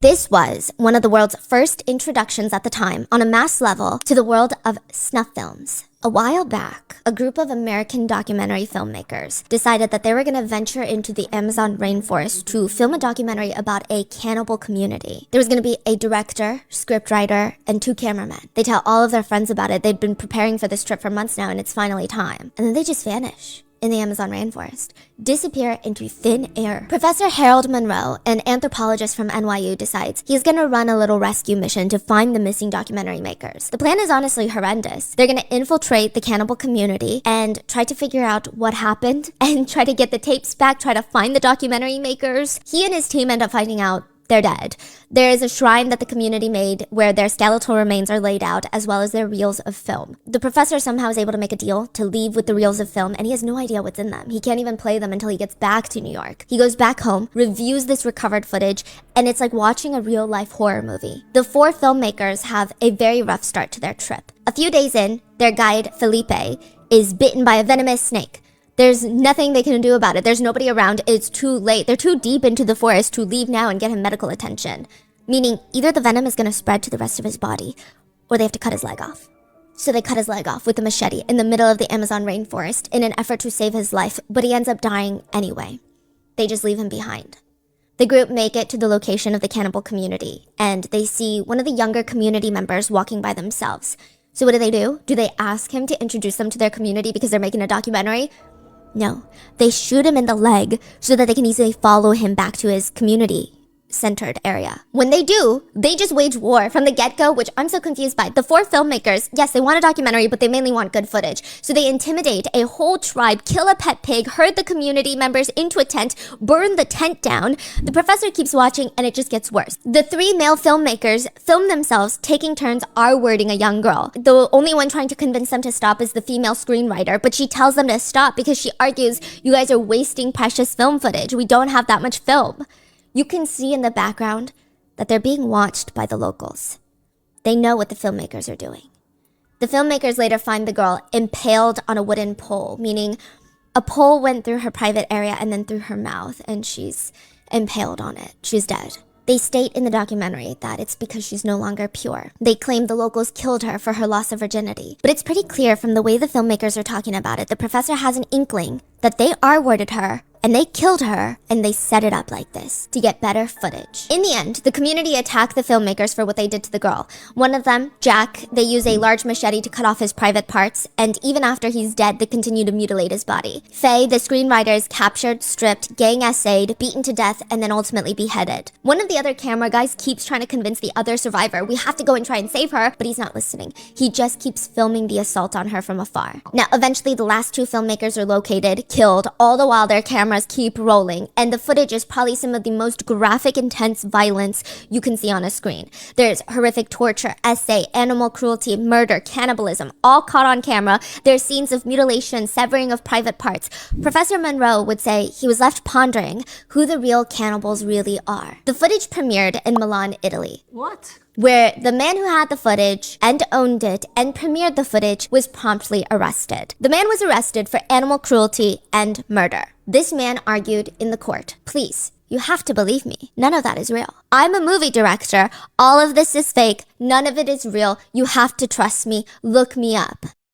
This was one of the world's first introductions at the time on a mass level to the world of snuff films. A while back, a group of American documentary filmmakers decided that they were going to venture into the Amazon rainforest to film a documentary about a cannibal community. There was going to be a director, scriptwriter, and 2 cameramen. They tell all of their friends about it. They'd been preparing for this trip for months now, and it's finally time. And then they just vanish in the Amazon rainforest, disappear into thin air. Professor Harold Monroe, an anthropologist from NYU, decides he's gonna run a little rescue mission to find the missing documentary makers. The plan is honestly horrendous. They're gonna infiltrate the cannibal community and try to figure out what happened and try to get the tapes back, try to find the documentary makers. He and his team end up finding out they're dead. There is a shrine that the community made where their skeletal remains are laid out, as well as their reels of film. The professor somehow is able to make a deal to leave with the reels of film, and he has no idea what's in them. He can't even play them until he gets back to New York. He goes back home, reviews this recovered footage, and it's like watching a real-life horror movie. The 4 filmmakers have a very rough start to their trip. A few days in, their guide, Felipe, is bitten by a venomous snake. There's nothing they can do about it. There's nobody around. It's too late. They're too deep into the forest to leave now and get him medical attention. Meaning, either the venom is going to spread to the rest of his body, or they have to cut his leg off. So they cut his leg off with a machete in the middle of the Amazon rainforest in an effort to save his life, but he ends up dying anyway. They just leave him behind. The group make it to the location of the cannibal community, and they see one of the younger community members walking by themselves. So what do? Do they ask him to introduce them to their community because they're making a documentary? No, they shoot him in the leg so that they can easily follow him back to his community-centered area. When they do, they just wage war from the get-go, which I'm so confused by. The 4 filmmakers, yes, they want a documentary, but they mainly want good footage. So they intimidate a whole tribe, kill a pet pig, herd the community members into a tent, burn the tent down. The professor keeps watching, and it just gets worse. The 3 male filmmakers film themselves taking turns R-wording a young girl. The only one trying to convince them to stop is the female screenwriter, but she tells them to stop because she argues, you guys are wasting precious film footage. We don't have that much film. You can see in the background that they're being watched by the locals. They know what the filmmakers are doing. The filmmakers later find the girl impaled on a wooden pole, meaning a pole went through her private area and then through her mouth, and she's impaled on it. She's dead. They state in the documentary that it's because she's no longer pure. They claim the locals killed her for her loss of virginity. But it's pretty clear from the way the filmmakers are talking about it, the professor has an inkling that they R-worded her, and they killed her, and they set it up like this to get better footage. In the end, the community attack the filmmakers for what they did to the girl. One of them, Jack, they use a large machete to cut off his private parts, and even after he's dead, they continue to mutilate his body. Faye, the screenwriter, is captured, stripped, gang essayed, beaten to death, and then ultimately beheaded. One of the other camera guys keeps trying to convince the other survivor, we have to go and try and save her, but he's not listening. He just keeps filming the assault on her from afar. Now, eventually, the last 2 filmmakers are located, killed, all the while their cameras keep rolling, and the footage is probably some of the most graphic, intense violence you can see on a screen. There's horrific torture, essay, animal cruelty, murder, cannibalism, all caught on camera. There's scenes of mutilation, severing of private parts. Professor Monroe would say he was left pondering who the real cannibals really are. The footage premiered in Milan, Italy. What? Where the man who had the footage and owned it and premiered the footage was promptly arrested. The man was arrested for animal cruelty and murder. This man argued in the court, please, you have to believe me. None of that is real. I'm a movie director. All of this is fake. None of it is real. You have to trust me. Look me up.